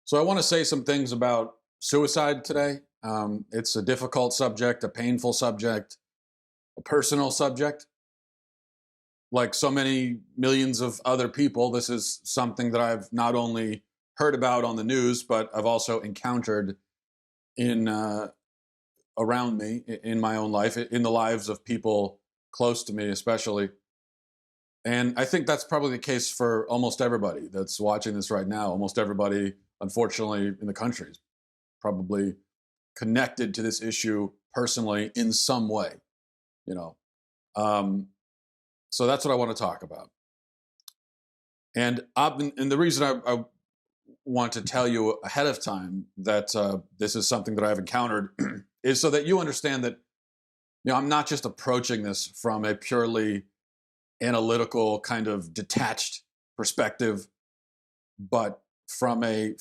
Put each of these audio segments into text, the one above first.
So I want to say some things about suicide today. It's a difficult subject, a painful subject, a personal subject. Like so many millions of other people, this is something that I've not only heard about on the news, but I've also encountered in around me in my own life, in the lives of people close to me, especially. And I think that's probably the case for almost everybody that's watching this right now. Almost everybody, unfortunately, in the country is probably connected to this issue personally in some way, you know. Um, so that's what I want to talk about. And the reason I want to tell you ahead of time that this is something that I've encountered is so that you understand that I'm not just approaching this from a purely analytical kind of detached perspective, but from I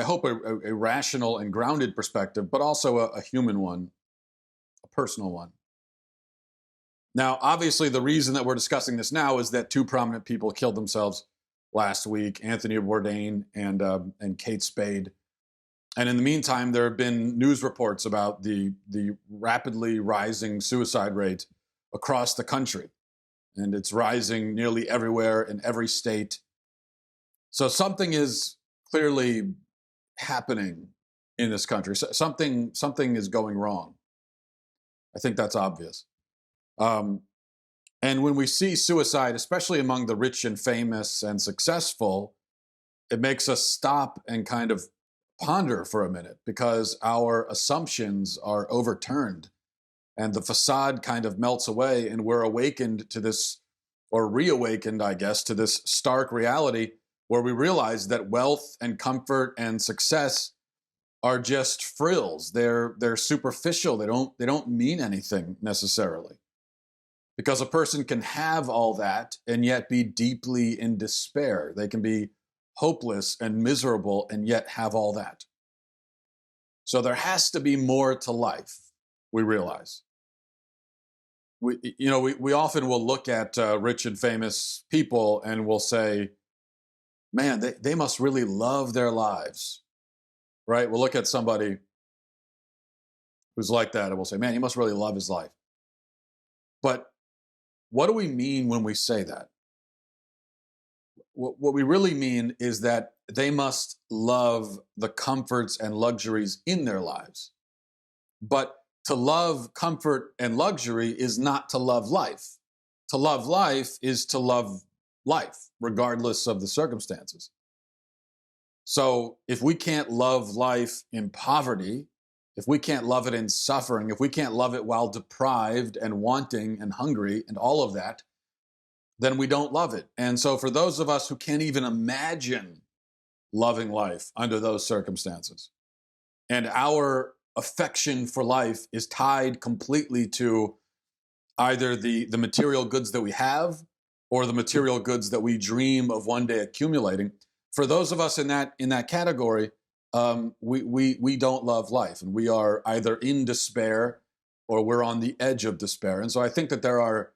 hope a rational and grounded perspective, but also a human one, a personal one. Now, obviously, the reason that we're discussing this now is that two prominent people killed themselves last week: Anthony Bourdain and Kate Spade. And in the meantime, there have been news reports about the rapidly rising suicide rate across the country, and it's rising nearly everywhere in every state. So something is clearly happening in this country. Something is going wrong. I think that's obvious. And when we see suicide, especially among the rich and famous and successful, it makes us stop and kind of ponder for a minute, because our assumptions are overturned and the facade kind of melts away, and we're awakened to this, or reawakened, I guess, to this stark reality where we realize that wealth and comfort and success are just frills. They're superficial. They don't mean anything necessarily. Because a person can have all that and yet be deeply in despair. They can be hopeless and miserable and yet have all that. So there has to be more to life, we realize. We often will look at rich and famous people and we'll say, man, they must really love their lives, right? We'll look at somebody who's like that and we'll say, man, he must really love his life. But what do we mean when we say that? What we really mean is that they must love the comforts and luxuries in their lives. But to love comfort and luxury is not to love life. To love life is to love life, regardless of the circumstances. So if we can't love life in poverty, if we can't love it in suffering, if we can't love it while deprived and wanting and hungry and all of that, then we don't love it. And so for those of us who can't even imagine loving life under those circumstances, and our affection for life is tied completely to either the material goods that we have or the material goods that we dream of one day accumulating, for those of us in that category, we don't love life, and we are either in despair or we're on the edge of despair. And so I think that there are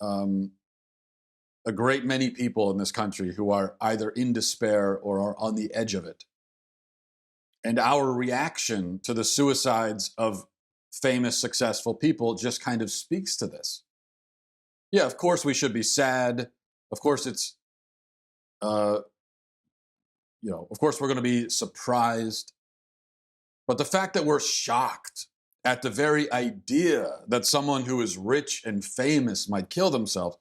a great many people in this country who are either in despair or are on the edge of it. And our reaction to the suicides of famous, successful people just kind of speaks to this. Yeah, of course we should be sad. Of course it's of course we're going to be surprised. But the fact that we're shocked at the very idea that someone who is rich and famous might kill themselves,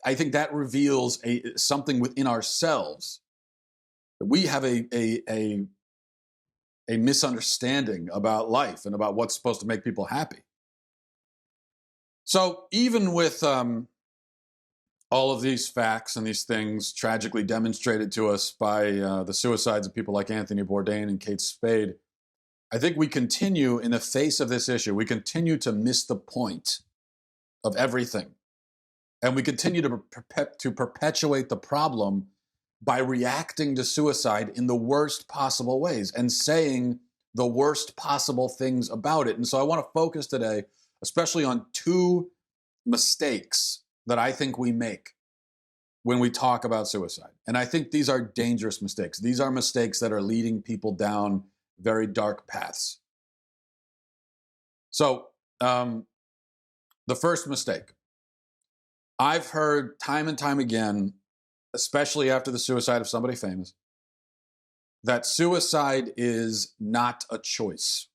I think that reveals something within ourselves. We have a misunderstanding about life and about what's supposed to make people happy. So even with all of these facts and these things tragically demonstrated to us by the suicides of people like Anthony Bourdain and Kate Spade, I think we continue, in the face of this issue, we continue to miss the point of everything. And we continue to perpetuate the problem by reacting to suicide in the worst possible ways and saying the worst possible things about it. And so I want to focus today, especially on two mistakes that I think we make when we talk about suicide. And I think these are dangerous mistakes. These are mistakes that are leading people down very dark paths. So, the first mistake. I've heard time and time again, especially after the suicide of somebody famous, that suicide is not a choice.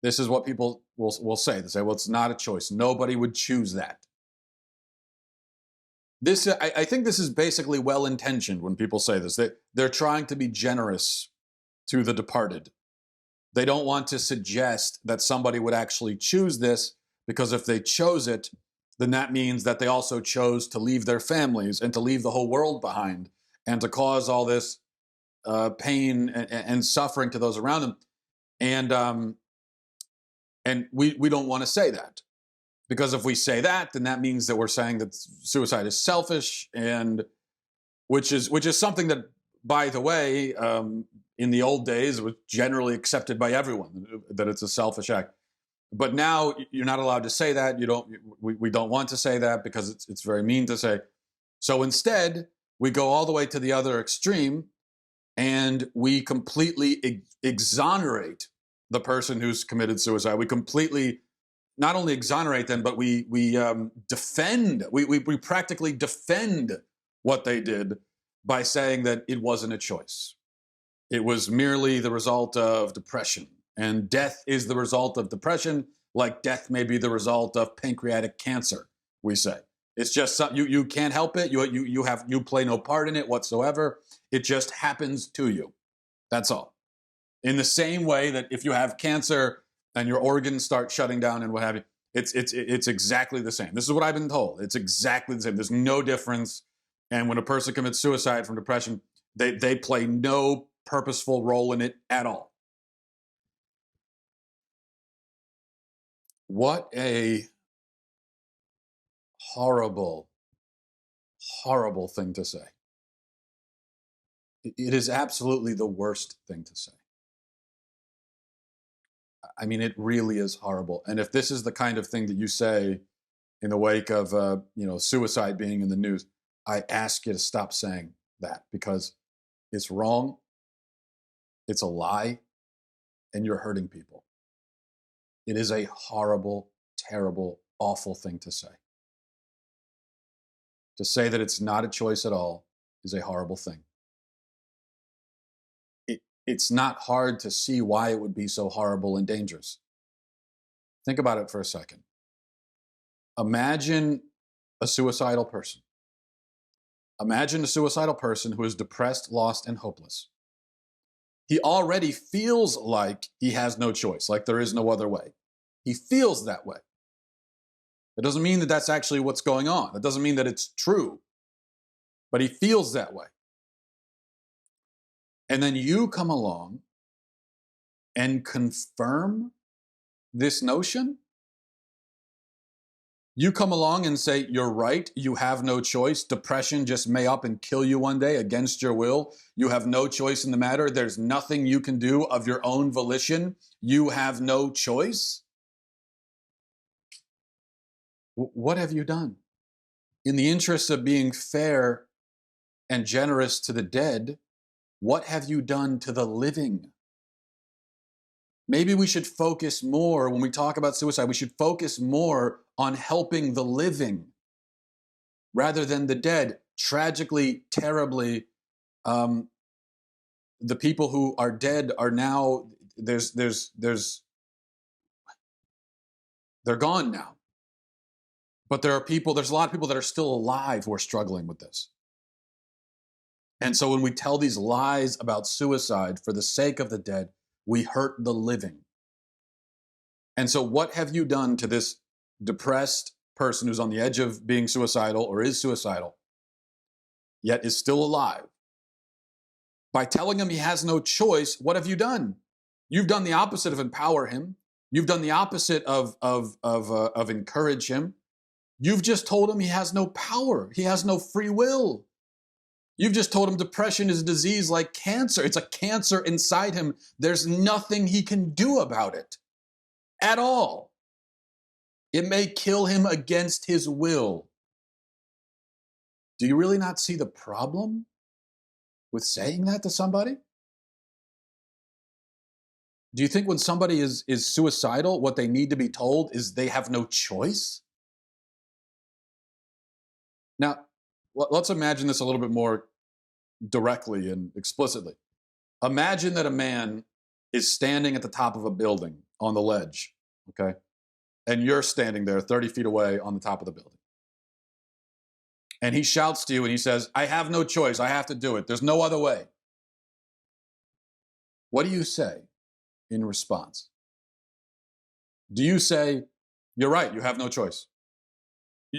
This is what people will say. They say, well, it's not a choice. Nobody would choose that. I think this is basically well-intentioned when people say this. They're trying to be generous to the departed. They don't want to suggest that somebody would actually choose this, because if they chose it, then that means that they also chose to leave their families and to leave the whole world behind and to cause all this pain and suffering to those around them. And we don't want to say that, because if we say that, then that means that we're saying that suicide is selfish, and which is something that, by the way, in the old days, it was generally accepted by everyone that it's a selfish act. But now you're not allowed to say that. We don't want to say that because it's very mean to say. So instead, we go all the way to the other extreme, and we completely exonerate the person who's committed suicide. We completely not only exonerate them, but we defend. We practically defend what they did by saying that it wasn't a choice. It was merely the result of depression. And death is the result of depression, like death may be the result of pancreatic cancer, we say. It's just you can't help it. You play no part in it whatsoever. It just happens to you. That's all. In the same way that if you have cancer and your organs start shutting down and what have you, it's exactly the same. This is what I've been told. It's exactly the same. There's no difference. And when a person commits suicide from depression, they play no purposeful role in it at all. What a horrible, horrible thing to say. It is absolutely the worst thing to say. I mean, it really is horrible. And if this is the kind of thing that you say in the wake of suicide being in the news, I ask you to stop saying that, because it's wrong, it's a lie, and you're hurting people. It is a horrible, terrible, awful thing to say. To say that it's not a choice at all is a horrible thing. It's not hard to see why it would be so horrible and dangerous. Think about it for a second. Imagine a suicidal person. Imagine a suicidal person who is depressed, lost, and hopeless. He already feels like he has no choice, like there is no other way. He feels that way. It doesn't mean that that's actually what's going on. It doesn't mean that it's true. But he feels that way. And then you come along and confirm this notion. You come along and say, you're right, you have no choice. Depression just may up and kill you one day against your will. You have no choice in the matter. There's nothing you can do of your own volition. You have no choice. What have you done? In the interest of being fair and generous to the dead, what have you done to the living? Maybe we should focus more, when we talk about suicide, we should focus more on helping the living rather than the dead. Tragically, terribly, the people who are dead are now, they're gone now. But there's a lot of people that are still alive who are struggling with this. And so when we tell these lies about suicide for the sake of the dead, we hurt the living. And so what have you done to this depressed person who's on the edge of being suicidal or is suicidal, yet is still alive? By telling him he has no choice, what have you done? You've done the opposite of empower him. You've done the opposite of encourage him. You've just told him he has no power. He has no free will. You've just told him depression is a disease like cancer. It's a cancer inside him. There's nothing he can do about it at all. It may kill him against his will. Do you really not see the problem with saying that to somebody? Do you think when somebody is suicidal, what they need to be told is they have no choice? Now, let's imagine this a little bit more directly and explicitly. Imagine that a man is standing at the top of a building on the ledge, okay? And you're standing there 30 feet away on the top of the building. And he shouts to you and he says, I have no choice. I have to do it. There's no other way. What do you say in response? Do you say, you're right, you have no choice?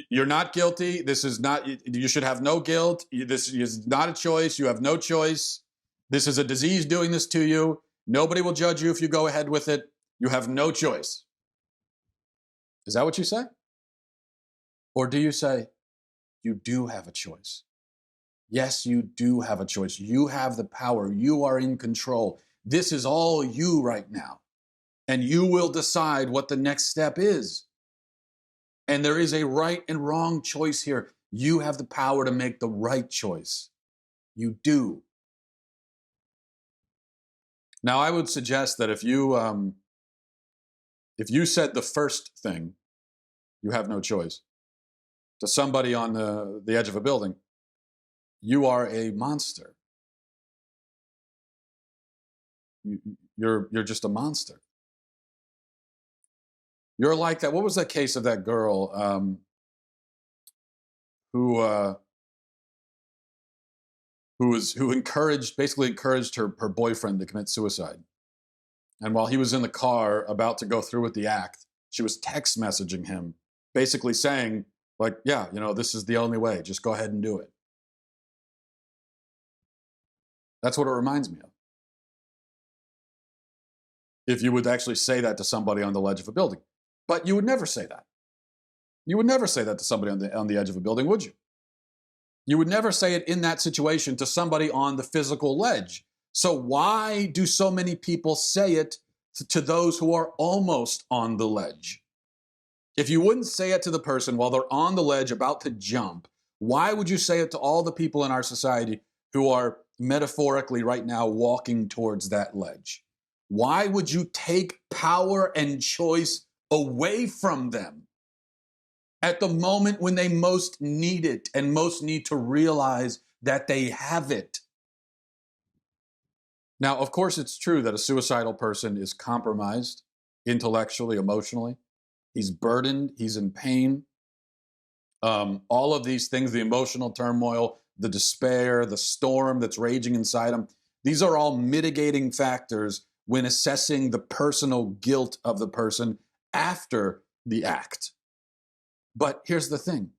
You're not guilty. This is not, you should have no guilt. This is not a choice. You have no choice. This is a disease doing this to you. Nobody will judge you if you go ahead with it. You have no choice. Is that what you say? Or do you say, you do have a choice? Yes, you do have a choice. You have the power. You are in control. This is all you right now. And you will decide what the next step is. And there is a right and wrong choice here. You have the power to make the right choice. You do. Now, I would suggest that if you said the first thing, you have no choice, to somebody on the edge of a building, you are a monster. You're just a monster. You're like that. What was that case of that girl who basically encouraged her boyfriend to commit suicide? And while he was in the car about to go through with the act, she was text messaging him, basically saying, like, yeah, this is the only way. Just go ahead and do it. That's what it reminds me of. If you would actually say that to somebody on the ledge of a building. But you would never say that. You would never say that to somebody on the edge of a building, would you? You would never say it in that situation to somebody on the physical ledge. So why do so many people say it to those who are almost on the ledge? If you wouldn't say it to the person while they're on the ledge about to jump, why would you say it to all the people in our society who are metaphorically right now walking towards that ledge? Why would you take power and choice away from them at the moment when they most need it and most need to realize that they have it? Now, of course, it's true that a suicidal person is compromised intellectually, emotionally. He's burdened. He's in pain. All of these things, the emotional turmoil, the despair, the storm that's raging inside him, these are all mitigating factors when assessing the personal guilt of the person after the act. But here's the thing.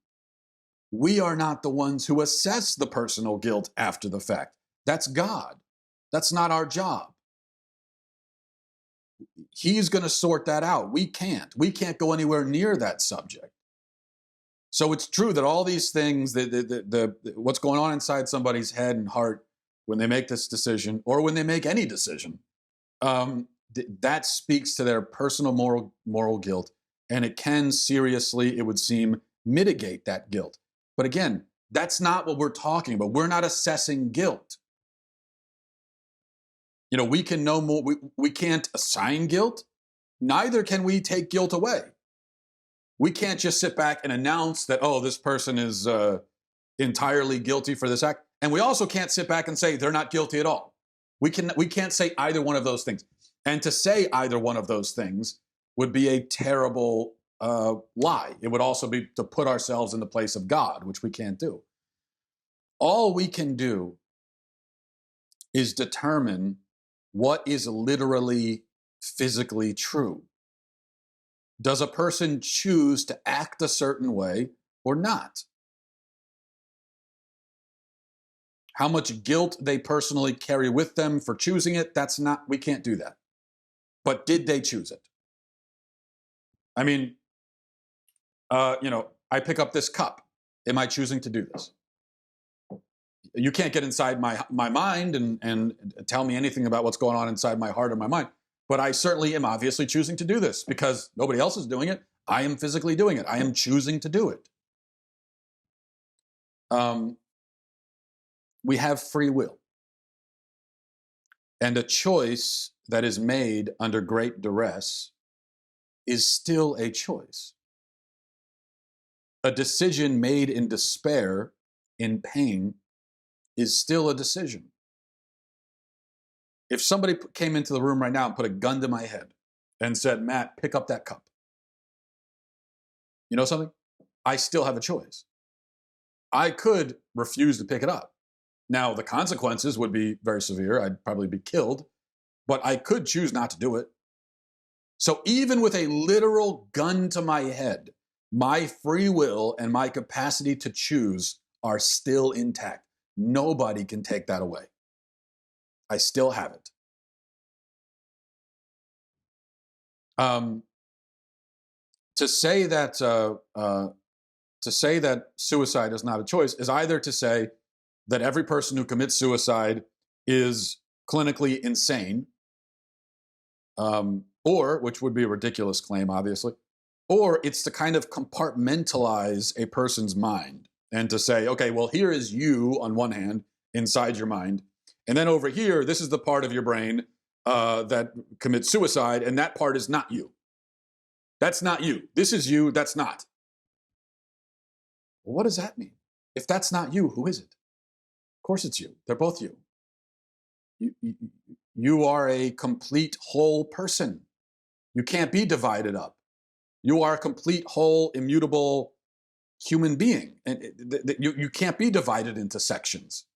We are not the ones who assess the personal guilt after the fact. That's God. That's not our job. He's going to sort that out. We can't. We can't go anywhere near that subject. So it's true that all these things, what's going on inside somebody's head and heart when they make this decision, or when they make any decision, that speaks to their personal moral guilt, and it can seriously, it would seem, mitigate that guilt. But again, that's not what we're talking about. We're not assessing guilt. We can know more. We can't assign guilt. Neither can we take guilt away. We can't just sit back and announce that, oh, this person is entirely guilty for this act. And we also can't sit back and say they're not guilty at all. We can't say either one of those things. And to say either one of those things would be a terrible lie. It would also be to put ourselves in the place of God, which we can't do. All we can do is determine what is literally, physically true. Does a person choose to act a certain way or not? How much guilt they personally carry with them for choosing it, we can't do that. But did they choose it? I mean, I pick up this cup. Am I choosing to do this? You can't get inside my mind and tell me anything about what's going on inside my heart or my mind. But I certainly am obviously choosing to do this because nobody else is doing it. I am physically doing it. I am choosing to do it. We have free will. And a choice that is made under great duress is still a choice. A decision made in despair, in pain, is still a decision. If somebody came into the room right now and put a gun to my head and said, Matt, pick up that cup. You know something? I still have a choice. I could refuse to pick it up. Now, the consequences would be very severe. I'd probably be killed, but I could choose not to do it. So even with a literal gun to my head, my free will and my capacity to choose are still intact. Nobody can take that away. I still have it. To say that suicide is not a choice is either to say that every person who commits suicide is clinically insane, or, which would be a ridiculous claim, obviously, or it's to kind of compartmentalize a person's mind and to say, okay, well, here is you on one hand inside your mind, and then over here, this is the part of your brain that commits suicide, and that part is not you. That's not you. This is you, that's not. Well, what does that mean? If that's not you, who is it? Of course it's you. They're both you. You are a complete whole person. You can't be divided up. You are a complete whole, immutable human being. And you can't be divided into sections.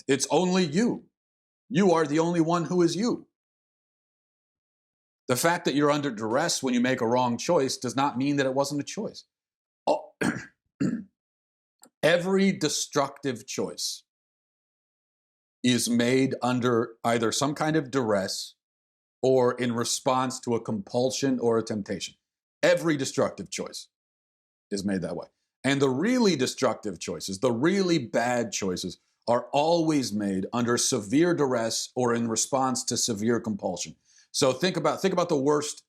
It's only you. You are the only one who is you. The fact that you're under duress when you make a wrong choice does not mean that it wasn't a choice. Oh, every destructive choice is made under either some kind of duress or in response to a compulsion or a temptation. Every destructive choice is made that way. And the really destructive choices, the really bad choices, are always made under severe duress or in response to severe compulsion. So think about the worst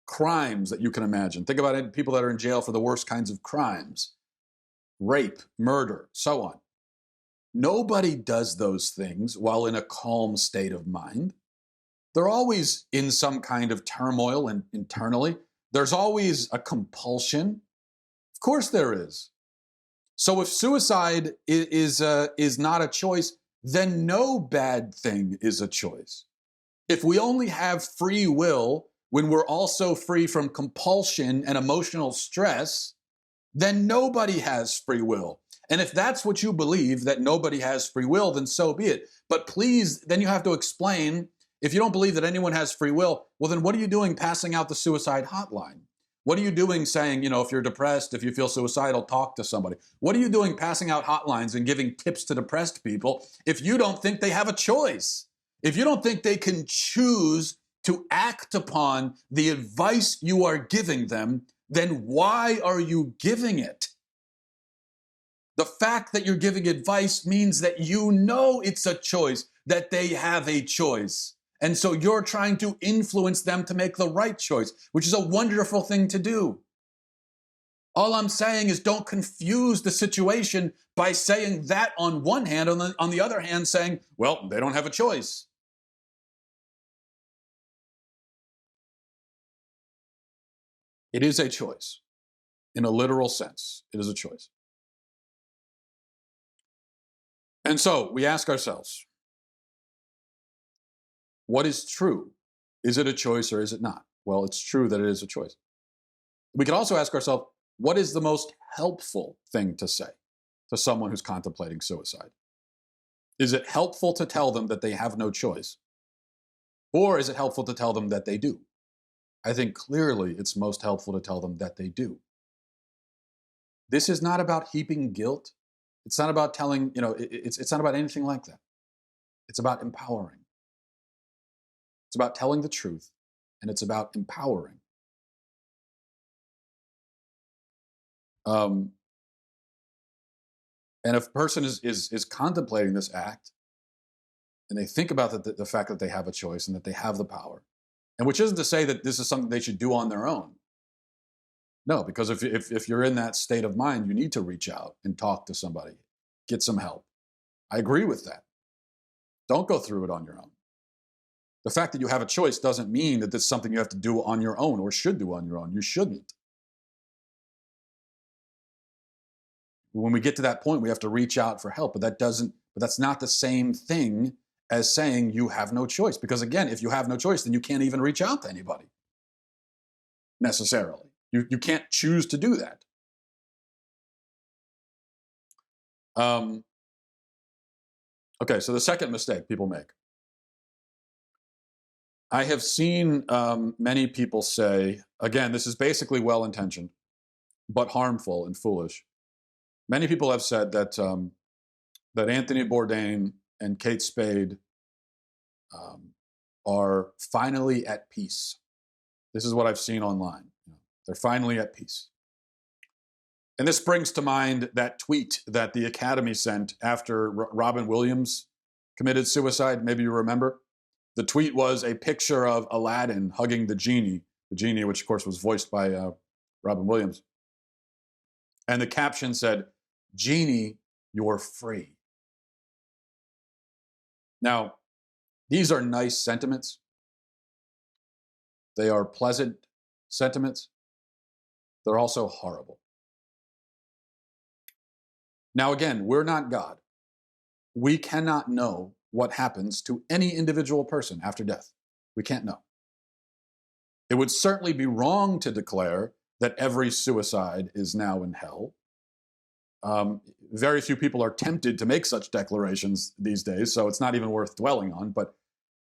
crimes that you can imagine. Think about people that are in jail for the worst kinds of crimes: rape, murder, so on. Nobody does those things while in a calm state of mind. They're always in some kind of turmoil and internally. There's always a compulsion. Of course there is. So if suicide is not a choice, then no bad thing is a choice. If we only have free will when we're also free from compulsion and emotional stress, then nobody has free will. And if that's what you believe, that nobody has free will, then so be it. But please, then you have to explain, if you don't believe that anyone has free will, well, then what are you doing passing out the suicide hotline? What are you doing saying, if you're depressed, if you feel suicidal, talk to somebody? What are you doing passing out hotlines and giving tips to depressed people if you don't think they have a choice? If you don't think they can choose to act upon the advice you are giving them, then why are you giving it? The fact that you're giving advice means that you know it's a choice, that they have a choice. And so you're trying to influence them to make the right choice, which is a wonderful thing to do. All I'm saying is don't confuse the situation by saying that on one hand, on the other hand saying, well, they don't have a choice. It is a choice. In a literal sense, it is a choice. And so we ask ourselves, what is true? Is it a choice or is it not? Well, it's true that it is a choice. We could also ask ourselves, what is the most helpful thing to say to someone who's contemplating suicide? Is it helpful to tell them that they have no choice? Or is it helpful to tell them that they do? I think clearly it's most helpful to tell them that they do. This is not about heaping guilt. It's not about telling, it's not about anything like that. It's about empowering. It's about telling the truth, and it's about empowering. And if a person is contemplating this act, and they think about the fact that they have a choice and that they have the power, and which isn't to say that this is something they should do on their own. No, because if you're in that state of mind, you need to reach out and talk to somebody, get some help. I agree with that. Don't go through it on your own. The fact that you have a choice doesn't mean that it's something you have to do on your own or should do on your own. You shouldn't. When we get to that point, we have to reach out for help, but that's not the same thing as saying you have no choice. Because again, if you have no choice, then you can't even reach out to anybody necessarily. You can't choose to do that. Okay, so the second mistake people make. I have seen many people say, again, this is basically well-intentioned, but harmful and foolish. Many people have said that that Anthony Bourdain and Kate Spade are finally at peace. This is what I've seen online. They're finally at peace. And this brings to mind that tweet that the Academy sent after Robin Williams committed suicide. Maybe you remember. The tweet was a picture of Aladdin hugging the genie, which of course was voiced by Robin Williams. And the caption said, "Genie, you're free." Now, these are nice sentiments. They are pleasant sentiments. They're also horrible. Now, again, we're not God. We cannot know what happens to any individual person after death. We can't know. It would certainly be wrong to declare that every suicide is now in hell. Very few people are tempted to make such declarations these days, so it's not even worth dwelling on. But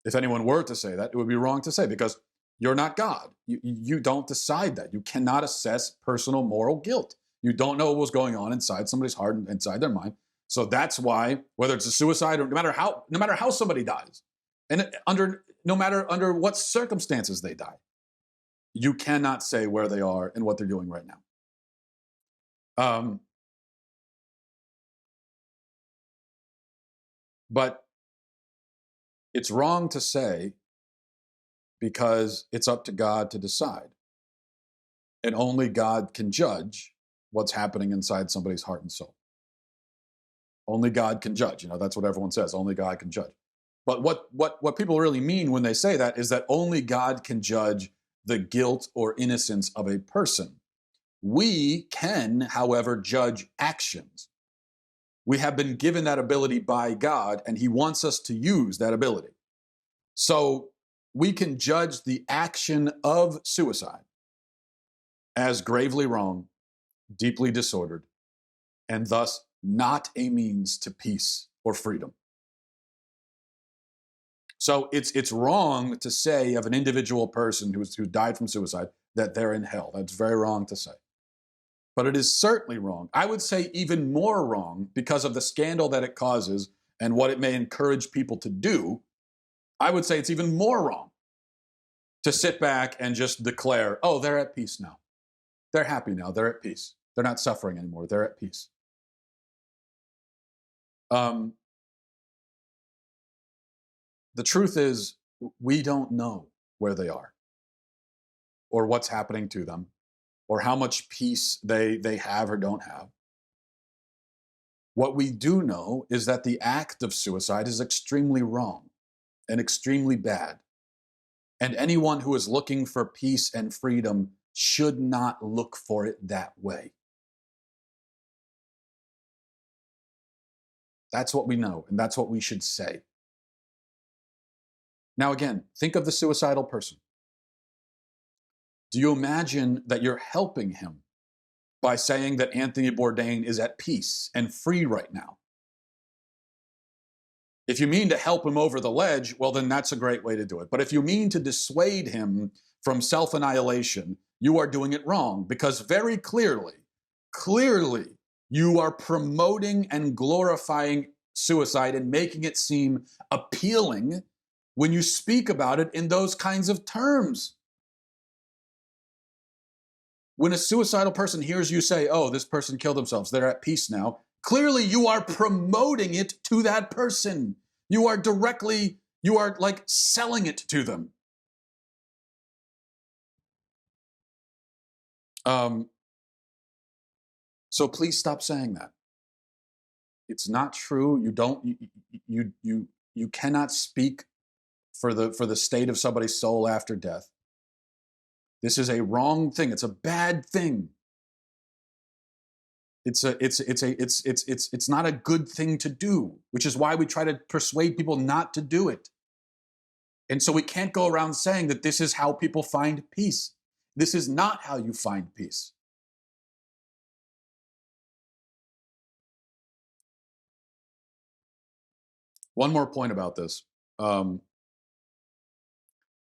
if anyone were to say that, it would be wrong to say, because you're not God. You don't decide that. You cannot assess personal moral guilt. You don't know what was going on inside somebody's heart and inside their mind. So that's why, whether it's a suicide or no matter how somebody dies, and no matter under what circumstances they die, you cannot say where they are and what they're doing right now. But it's wrong to say, because it's up to God to decide. And only God can judge what's happening inside somebody's heart and soul. Only God can judge. That's what everyone says. Only God can judge. But what people really mean when they say that is that only God can judge the guilt or innocence of a person. We can, however, judge actions. We have been given that ability by God, and He wants us to use that ability. So we can judge the action of suicide as gravely wrong, deeply disordered, and thus not a means to peace or freedom. So it's wrong to say of an individual person who died from suicide that they're in hell. That's very wrong to say. But it is certainly wrong. I would say even more wrong because of the scandal that it causes and what it may encourage people to do. I would say it's even more wrong to sit back and just declare, oh, they're at peace now. They're happy now. They're at peace. They're not suffering anymore. They're at peace. The truth is, we don't know where they are or what's happening to them or how much peace they have or don't have. What we do know is that the act of suicide is extremely wrong and extremely bad. And anyone who is looking for peace and freedom should not look for it that way. That's what we know, and that's what we should say. Now again, think of the suicidal person. Do you imagine that you're helping him by saying that Anthony Bourdain is at peace and free right now? If you mean to help him over the ledge, well, then that's a great way to do it. But if you mean to dissuade him from self-annihilation, you are doing it wrong, because very clearly, you are promoting and glorifying suicide and making it seem appealing when you speak about it in those kinds of terms. When a suicidal person hears you say, oh, this person killed themselves, they're at peace now, clearly you are promoting it to that person. You are like selling it to them. Um, so please stop saying that. It's not true. You don't. You cannot speak for the state of somebody's soul after death. This is a wrong thing. It's a bad thing. It's not a good thing to do, which is why we try to persuade people not to do it. And so we can't go around saying that this is how people find peace. This is not how you find peace. One more point about this.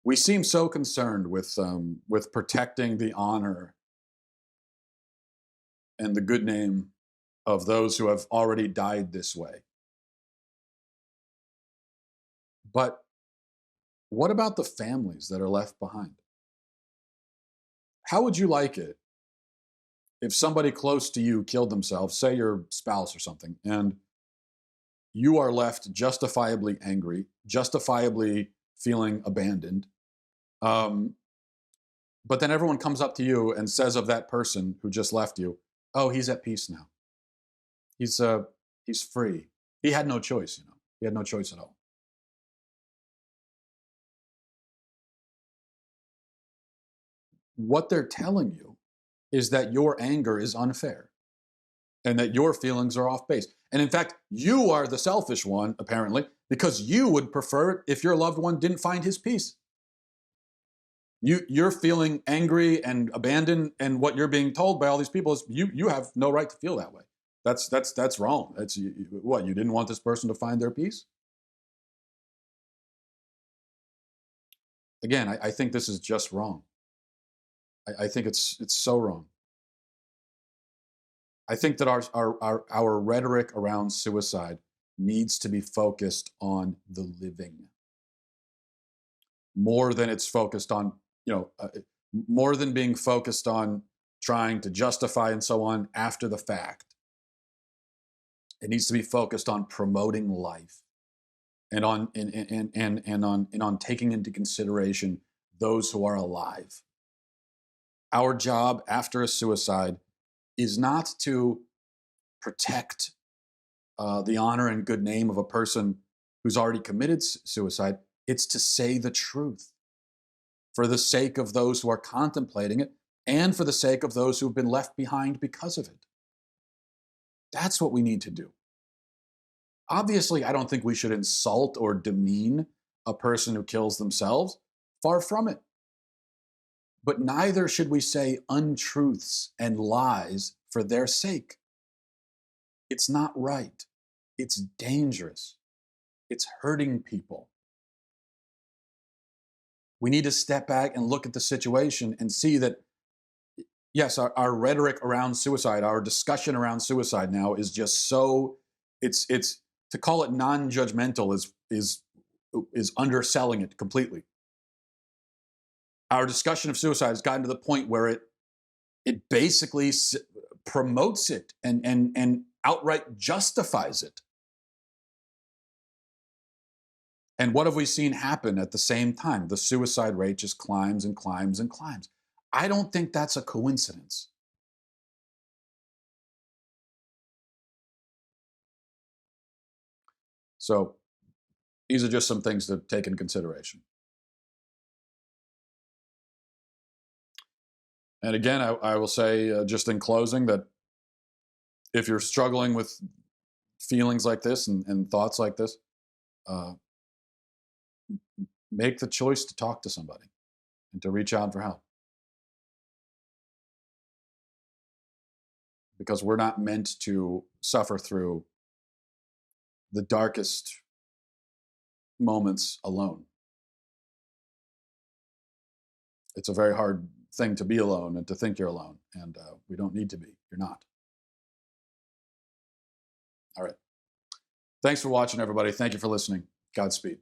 We seem so concerned with protecting the honor and the good name of those who have already died this way. But what about the families that are left behind? How would you like it if somebody close to you killed themselves, say your spouse or something, and you are left justifiably angry, justifiably feeling abandoned, but then everyone comes up to you and says of that person who just left you, "Oh, he's at peace now. He's free. He had no choice, you know. He had no choice at all." What they're telling you is that your anger is unfair and that your feelings are off base. And in fact, you are the selfish one, apparently, because you would prefer it if your loved one didn't find his peace. You're feeling angry and abandoned, and what you're being told by all these people is you have no right to feel that way. That's wrong. That's what, you didn't want this person to find their peace? Again, I think this is just wrong. I think it's so wrong. I think that our rhetoric around suicide needs to be focused on the living more than it's focused on, more than being focused on trying to justify and so on after the fact. It needs to be focused on promoting life and on taking into consideration those who are alive. Our job after a suicide is not to protect the honor and good name of a person who's already committed suicide. It's to say the truth for the sake of those who are contemplating it and for the sake of those who've been left behind because of it. That's what we need to do. Obviously, I don't think we should insult or demean a person who kills themselves. Far from it. But neither should we say untruths and lies for their sake. It's not right. It's dangerous. It's hurting people. We need to step back and look at the situation and see that, yes, our rhetoric around suicide, our discussion around suicide now is just so, it's to call it non-judgmental is underselling it completely. Our discussion of suicide has gotten to the point where it basically promotes it and outright justifies it. And what have we seen happen at the same time? The suicide rate just climbs and climbs and climbs. I don't think that's a coincidence. So these are just some things to take into consideration. And again, I will say just in closing that if you're struggling with feelings like this and thoughts like this, make the choice to talk to somebody and to reach out for help. Because we're not meant to suffer through the darkest moments alone. It's a very hard thing to be alone and to think you're alone, and we don't need to be. You're not. All right. Thanks for watching, everybody. Thank you for listening. Godspeed.